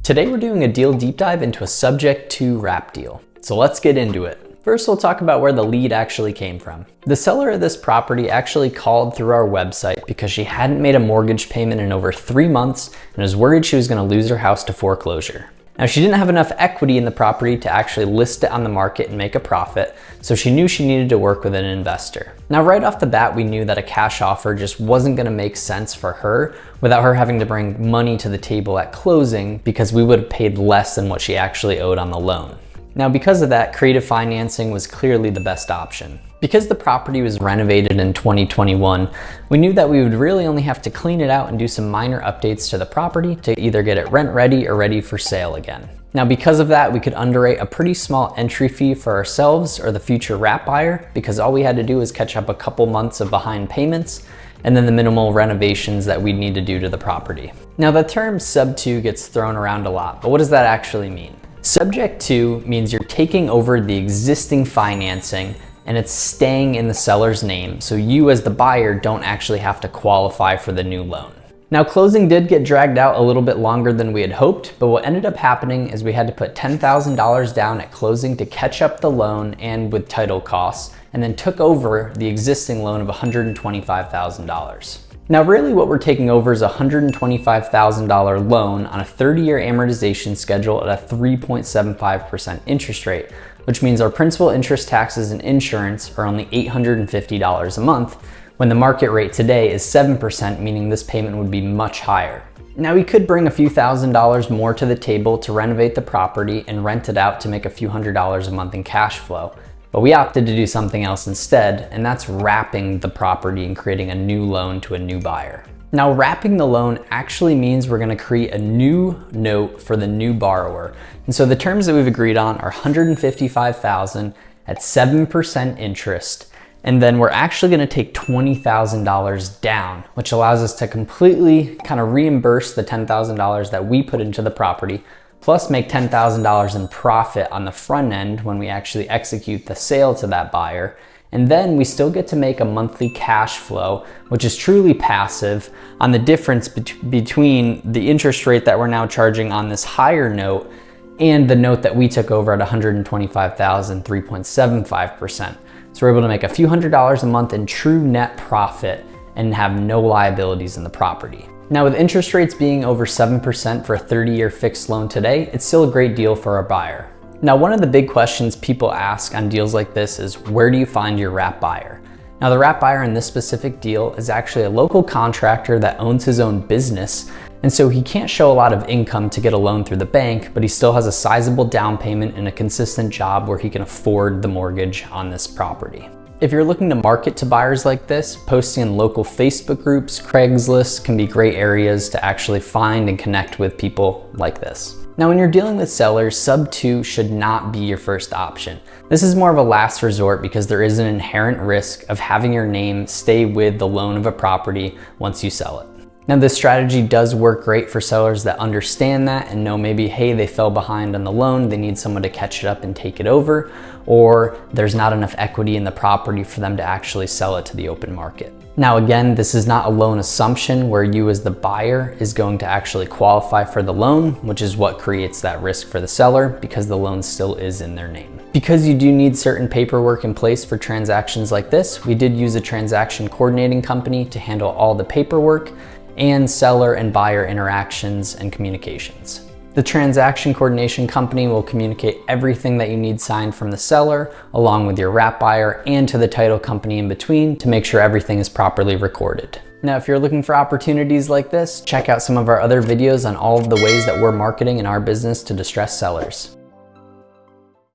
Today we're doing a deal deep dive into a subject to wrap deal. So let's get into it. First, we'll talk about where the lead actually came from. The seller of this property actually called through our website because she hadn't made a mortgage payment in over 3 months and was worried she was going to lose her house to foreclosure. Now, she didn't have enough equity in the property to actually list it on the market and make a profit, so she knew she needed to work with an investor. Now, right off the bat, we knew that a cash offer just wasn't gonna make sense for her without her having to bring money to the table at closing, because we would have paid less than what she actually owed on the loan. Now, because of that, creative financing was clearly the best option. Because the property was renovated in 2021, we knew that we would really only have to clean it out and do some minor updates to the property to either get it rent ready or ready for sale again. Now, because of that, we could underwrite a pretty small entry fee for ourselves or the future wrap buyer, because all we had to do was catch up a couple months of behind payments and then the minimal renovations that we'd need to do to the property. Now, the term sub 2 gets thrown around a lot, but what does that actually mean? Subject to means you're taking over the existing financing and it's staying in the seller's name, so you as the buyer don't actually have to qualify for the new loan. Now, closing did get dragged out a little bit longer than we had hoped, but what ended up happening is we had to put $10,000 down at closing to catch up the loan and with title costs, and then took over the existing loan of $125,000. Now, really what we're taking over is a $125,000 loan on a 30-year amortization schedule at a 3.75% interest rate, which means our principal, interest, taxes, and insurance are only $850 a month, when the market rate today is 7%, meaning this payment would be much higher. Now, we could bring a few $1,000s more to the table to renovate the property and rent it out to make a few $100s a month in cash flow. But we opted to do something else instead, and that's wrapping the property and creating a new loan to a new buyer. Now, wrapping the loan actually means we're gonna create a new note for the new borrower. And so the terms that we've agreed on are $155,000 at 7% interest. And then we're actually gonna take $20,000 down, which allows us to completely kind of reimburse the $10,000 that we put into the property, plus make $10,000 in profit on the front end when we actually execute the sale to that buyer. And then we still get to make a monthly cash flow, which is truly passive, on the difference between the interest rate that we're now charging on this higher note and the note that we took over at $125,000, 3.75%. So we're able to make a few $100s a month in true net profit and have no liabilities in the property. Now, with interest rates being over 7% for a 30-year fixed loan today, it's still a great deal for our buyer. Now, one of the big questions people ask on deals like this is, where do you find your wrap buyer? Now, the wrap buyer in this specific deal is actually a local contractor that owns his own business, and so he can't show a lot of income to get a loan through the bank, but he still has a sizable down payment and a consistent job where he can afford the mortgage on this property. If you're looking to market to buyers like this, posting in local Facebook groups, Craigslist can be great areas to actually find and connect with people like this. Now, when you're dealing with sellers, sub 2 should not be your first option. This is more of a last resort because there is an inherent risk of having your name stay with the loan of a property once you sell it. Now, this strategy does work great for sellers that understand that and know maybe, hey, they fell behind on the loan, they need someone to catch it up and take it over, or there's not enough equity in the property for them to actually sell it to the open market. Now, again, this is not a loan assumption where you as the buyer is going to actually qualify for the loan, which is what creates that risk for the seller because the loan still is in their name. Because you do need certain paperwork in place for transactions like this, we did use a transaction coordinating company to handle all the paperwork and seller and buyer interactions and communications. The transaction coordination company will communicate everything that you need signed from the seller, along with your wrap buyer and to the title company in between to make sure everything is properly recorded. Now, if you're looking for opportunities like this, check out some of our other videos on all of the ways that we're marketing in our business to distressed sellers.